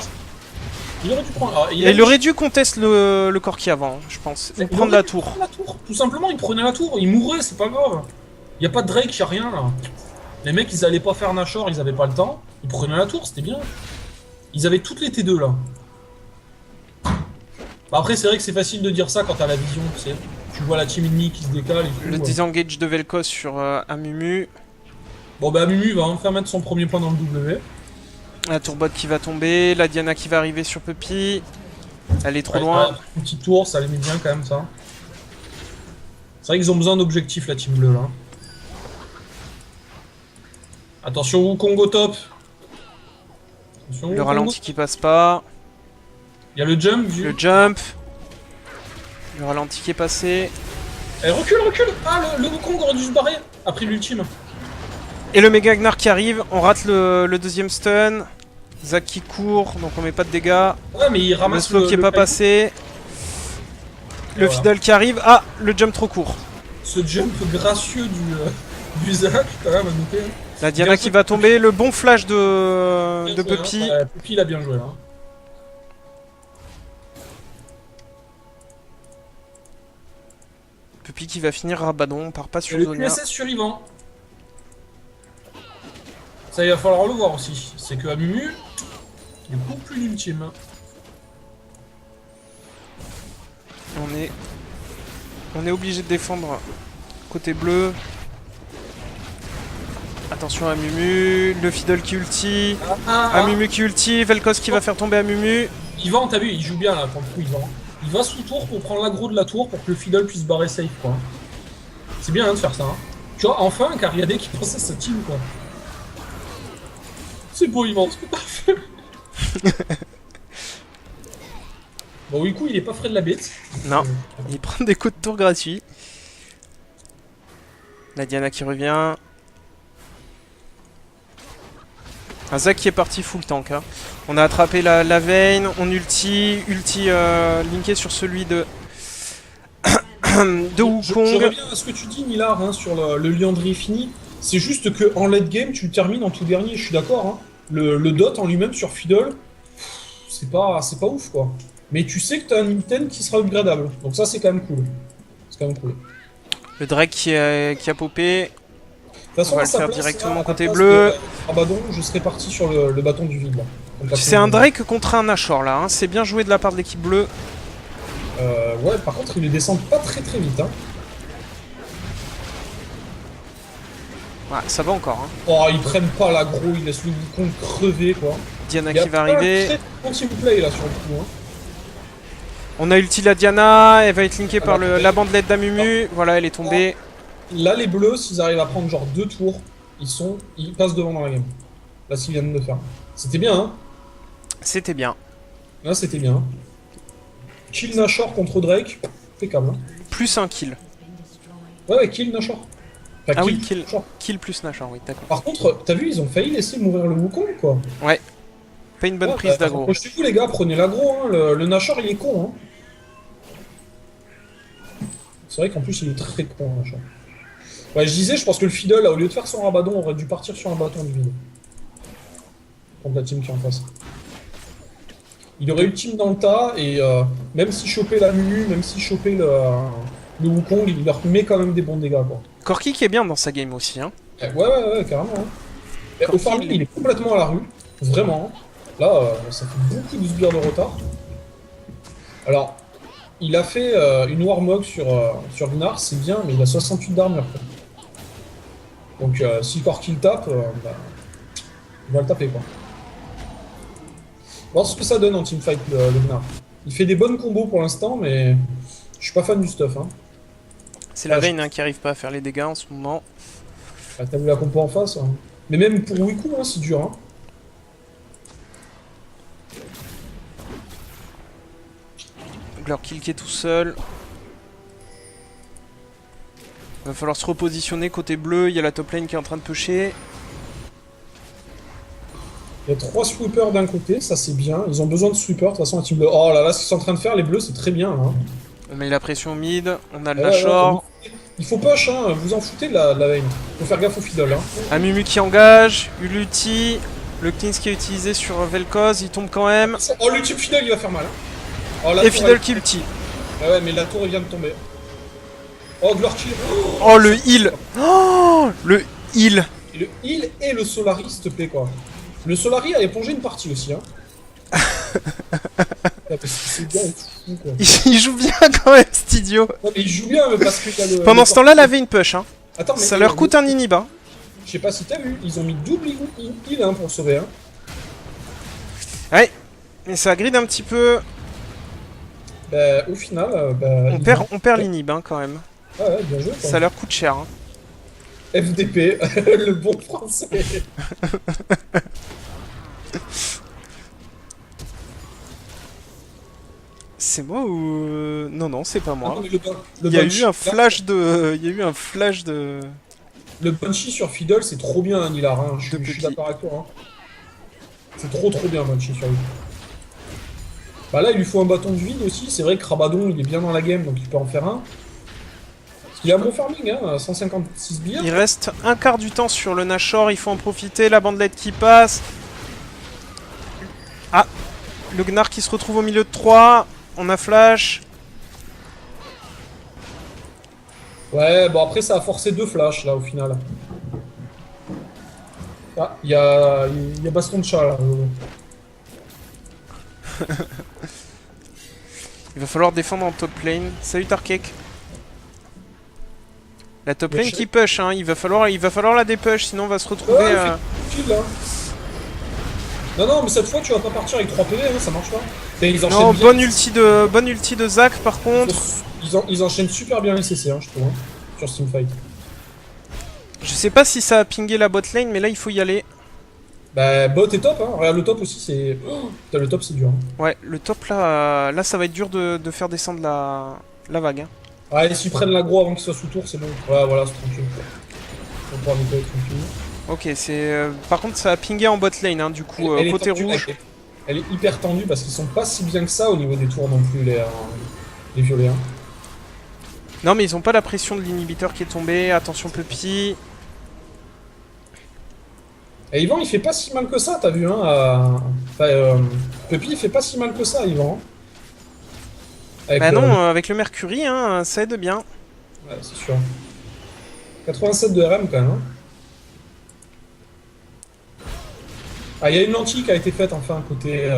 Il aurait dû prendre...
il aurait dû contest le Corki avant, je pense. Ou prendre la tour.
Tout simplement, il prenait la tour. Il mourrait, c'est pas grave. Y a pas de Drake, y a rien, là. Les mecs, ils allaient pas faire Nashor, ils avaient pas le temps. Ils prenaient la tour, c'était bien. Ils avaient toutes les T2 là. Bah après c'est vrai que c'est facile de dire ça quand t'as la vision, tu sais. Tu vois la team ennemie qui se décale et tout.
Le disengage de Vel'Koz sur Amumu.
Bon bah Amumu va enfin mettre son premier point dans le W.
La tourbot qui va tomber, la Diana qui va arriver sur Puppy. Elle est trop loin.
Une petite tour, ça les met bien quand même ça. C'est vrai qu'ils ont besoin d'objectifs la team bleue là. Attention Wukong au top.
Le ralenti qui passe pas.
Il y a le jump.
Le jump. Le ralenti qui est passé.
Eh, recule. Ah, le Wukong aurait dû se barrer après l'ultime.
Et le méga Gnar qui arrive. On rate le deuxième stun. Zach qui court, donc on met pas de dégâts.
Ouais, mais il ramasse
le slow qui est pas passé. Le Fiddle qui arrive. Ah, le jump trop court.
Ce jump gracieux du Zach, quand même, à noter.
La Diana qui va tomber, le bon flash de Puppy.
Hein. Puppy, il a bien joué là.
Puppy qui va finir Rabadon, on part pas sur Zonia.
Le QSS sur Yvan. Ça, il va falloir le voir aussi. C'est que Amumu, il coupe plus l'ultime.
On est obligé de défendre côté bleu. Attention à Amumu, le Fiddle qui ulti, Amumu qui ulti, Vel'Koz qui va faire tomber Amumu.
Yvan, t'as vu, il joue bien là pour le coup, Yvan. Il va sous tour pour prendre l'aggro de la tour pour que le fiddle puisse barrer safe, quoi. C'est bien hein, de faire ça. Hein. Tu vois, enfin un Cariadé qui pense à sa team, quoi. C'est beau immense ce que t'as fait. Bon, du coup, il est pas frais de la bête.
Non, il prend des coups de tour gratuits. La Diana qui revient. Un Zac qui est parti full tank. Hein. On a attrapé la Vayne, on ulti linké sur celui de de Wukong.
Je reviens à ce que tu dis, Millard, hein, sur le Liandry fini. C'est juste que en late game, tu le termines en tout dernier, je suis d'accord. Hein. Le dot en lui-même sur Fiddle, c'est pas ouf, quoi. Mais tu sais que t'as un item qui sera upgradable. Donc ça, c'est quand même cool. C'est quand même cool.
Le Drake qui a popé.
De toute façon,
On va
à
le
sa
faire
place,
directement
là, à
côté
la place
bleu.
Ah bah donc, je serais parti sur le bâton du vide, là.
C'est un Drake contre un Nashor, là. Hein. C'est bien joué de la part de l'équipe bleue.
Ouais, par contre, ils ne descendent pas très vite. Hein.
Ouais, ça va encore. Hein.
Oh, ils prennent pas l'aggro, ils laissent le Wukong crever, quoi.
Diana qui va arriver.
Il y a pas un très bon play là sur le coup. Hein.
On a ulti la Diana, elle va être linkée par
attendez.
la bandelette d'Amumu. Voilà, elle est tombée.
Là, les bleus, s'ils arrivent à prendre genre 2 tours, ils passent devant dans la game. Là, s'ils viennent de le faire. C'était bien, hein.
C'était bien.
Là, c'était bien. Kill Nashor contre Drake, impeccable. Hein.
Plus un kill.
Ouais, kill Nashor. Enfin,
Ah oui, kill.
Nashor.
Kill plus Nashor, oui, d'accord.
Par contre, t'as vu, ils ont failli laisser mourir le Wukong, quoi.
Ouais. Pas une bonne prise d'aggro.
Accrochez-vous, les gars, prenez l'aggro. Hein. Le Nashor, il est con. Hein. C'est vrai qu'en plus, il est très con, Nashor. Ouais, je disais, je pense que le Fiddle, là, au lieu de faire son rabadon, aurait dû partir sur un bâton du vide. Contre la team qui est en face. Il aurait eu team dans le tas, et même s'il chopait la Mumu, même s'il chopait le Wukong, il leur met quand même des bons dégâts, quoi.
Corki qui est bien dans sa game aussi. Hein.
Ouais, carrément. Hein. Au farming, il est complètement à la rue. Vraiment. Là, ça fait beaucoup de sbires de retard. Alors, il a fait une Warmog sur Gnar, c'est bien, mais il a 68 d'armure. Donc, si Corki le tape, bah, il va le taper, quoi. Voir ce que ça donne en teamfight, le Gnar. Il fait des bonnes combos pour l'instant, mais je suis pas fan du stuff. Hein.
C'est la Vayne hein, qui arrive pas à faire les dégâts en ce moment.
Ah, t'as vu la compo en face hein. Mais même pour Wiku, hein, c'est dur. Hein.
Leur kill qui est tout seul. Va falloir se repositionner côté bleu. Il y a la top lane qui est en train de pusher.
Il y a 3 sweepers d'un côté, ça c'est bien. Ils ont besoin de sweepers, de toute façon, la team bleue. Oh là là, ce qu'ils sont en train de faire, les bleus, c'est très bien. Hein.
On met la pression mid. On a le Nashor.
Il faut push, hein. Vous en foutez de la lane. Faut faire gaffe au fiddle. Hein.
Amumu qui engage. Uluti. Le cleanse qui est utilisé sur Vel'Koz. Il tombe quand même.
Oh, l'ultime fiddle, il va faire mal. Hein. Oh,
et Fiddle qui ulti.
Ouais, mais la tour, il vient de tomber. Oh, Glorky.
Oh, le heal. Oh, le heal.
Et le heal et le Solari, s'il te plaît, quoi. Le Solari a épongé une partie aussi, hein. C'est bien, fou, quoi.
Il joue bien quand même, cet idiot.
Non, mais il joue bien, mais parce que y a le.
Pendant ce temps-là, la Vayne push. Hein.
Attends, mais
ça leur coûte un inhib. Hein.
Je sais pas si t'as vu, ils ont mis double heal hein, pour le sauver. Hein.
Ouais, mais ça grid un petit peu.
Bah, au final, bah,
on perd l'inhib hein, quand même.
Ah ouais, bien joué. Quoi.
Ça leur coûte cher. Hein.
FDP, le bon français.
C'est moi ou non c'est pas moi.
Ah non,
il y a eu un flash de.
Le Banshee sur Fiddle c'est trop bien Nilar, hein. Je suis d'accord avec toi. Hein. C'est trop bien Banshee sur lui. Bah là il lui faut un bâton de vide aussi, c'est vrai que Rabadon il est bien dans la game donc il peut en faire un. Il a un bon farming, hein, 156 billes.
Il reste un quart du temps sur le Nashor, il faut en profiter, la bandelette qui passe. Ah, le Gnar qui se retrouve au milieu de 3, on a flash.
Ouais, bon après ça a forcé 2 flashs là au final. Ah, il y a baston de chat là.
Il va falloir défendre en top lane. Salut Tarkek. La top lane qui push, hein. il va falloir la dépush, sinon on va se retrouver...
Ouais, kill, là. Non, mais cette fois tu vas pas partir avec 3 PV, hein, ça marche pas. Ils enchaînent
Non,
bien.
bonne ulti de Zac par contre.
Ils enchaînent super bien les CC, hein, je trouve, hein, sur ce teamfight.
Je sais pas si ça a pingé la bot lane, mais là il faut y aller.
Bah, bot est top, hein. Regarde le top aussi, c'est. Oh, putain, le top c'est dur. Hein.
Ouais, le top là, là ça va être dur de faire descendre la vague. Hein.
Ouais, s'ils prennent l'aggro avant qu'il soit sous tour, c'est bon. Ouais, voilà, c'est tranquille. On pourra nettoyer tranquille.
Ok, c'est. Par contre, ça a pingé en bot lane, hein, du coup,
Elle est
côté
tendue,
rouge.
elle est hyper tendue parce qu'ils sont pas si bien que ça au niveau des tours non plus, les violets. Hein.
Non, mais ils ont pas la pression de l'inhibiteur qui est tombé. Attention, Puppy.
Et Yvan, il fait pas si mal que ça, t'as vu, hein. Enfin, Puppy, il fait pas si mal que ça, Yvan. Avec,
Bah non, avec le Mercury, hein, ça aide bien.
Ouais, c'est sûr. 87 de RM quand même. Hein. Ah, il y a une lentille qui a été faite enfin côté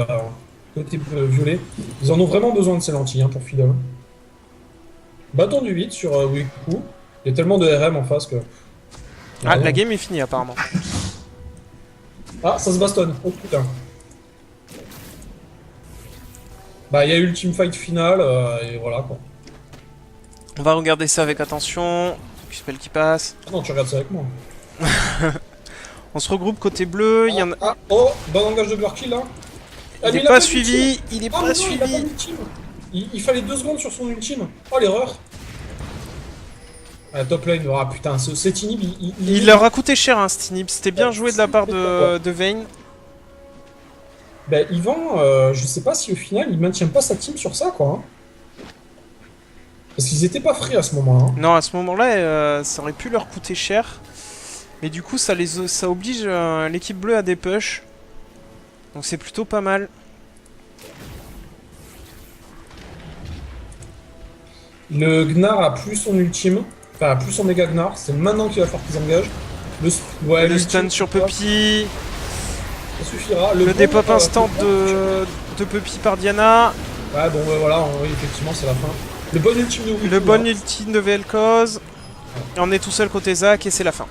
violet. Ils en ont vraiment besoin de ces lentilles hein, pour Fiddle. Bâton du 8 sur Wiku. Il y a tellement de RM en face que.
Ah, la game est finie apparemment.
Ah, ça se bastonne. Oh putain. Bah, il y a eu le teamfight final et voilà quoi.
On va regarder ça avec attention. Spell qui passe.
Ah non, tu regardes ça avec moi.
On se regroupe côté bleu. Il y en a...
Ah, oh, bon engage de Blurkill là. Ah,
Il
mais
est pas
d'ultime.
suivi. Il est
Ah,
pas
mais non, il a pas
suivi.
d'ultime. Il fallait 2 secondes sur son ultime. Oh l'erreur. Ah, top lane, ah putain, cet inhib,
Il leur a coûté cher, hein, cet inhib. C'était bien joué de la part de Vayne.
Ben, Yvan, je sais pas si au final il maintient pas sa team sur ça, quoi. Hein. Parce qu'ils étaient pas frais à ce moment-là. Hein.
Non, à ce moment-là, ça aurait pu leur coûter cher. Mais du coup, ça oblige l'équipe bleue à des push. Donc c'est plutôt pas mal.
Le Gnar a plus son ultime, enfin a plus son méga Gnar, c'est maintenant qu'il va falloir qu'ils engagent. Ouais,
Le stun
l'ultime,
sur Puppy.
ça suffira.
Le
bon,
dépop instant de Puppy par Diana.
Ouais, bon, ouais, voilà, oui, effectivement, c'est la fin. Le bon ultime de Wiku.
Le bon ultime de Vel'Koz. Et on est tout seul côté Zac et c'est la fin.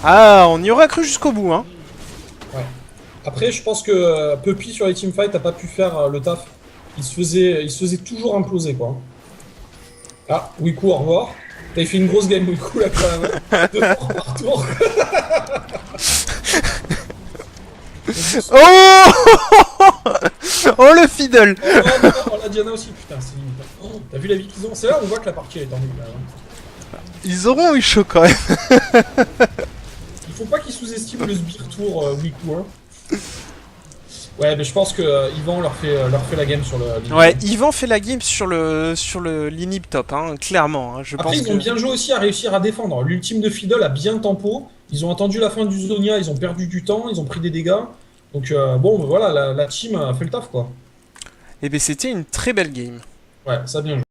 Ah, on y aura cru jusqu'au bout, hein.
Ouais. Après, je pense que Puppy sur les teamfights a pas pu faire le taf. Il se faisait toujours imploser, quoi. Ah, Wiku, au revoir. T'as fait une grosse game Wiku, là, quand même. 2 tours par tour.
Oh oh le fiddle.
Oh, la Diana aussi, putain, c'est limite. Oh, t'as vu la vie qu'ils ont? C'est là où on voit que la partie elle est tendue, là. Hein.
Ils auront eu chaud quand même.
Il faut pas qu'ils sous-estiment le sbire tour Wiku, hein. Ouais, mais je pense que Yvan leur fait la game sur le.
Ouais, Yvan fait la game sur le l'inhib top, hein, clairement. Hein, je
Après,
pense
ils ont bien joué aussi à réussir à défendre. L'ultime de Fiddle a bien tempo. Ils ont attendu la fin du Zonia, ils ont perdu du temps, ils ont pris des dégâts. Donc bon, voilà, la team a fait le taf, quoi.
Et ben c'était une très belle game.
Ouais, ça a bien joué.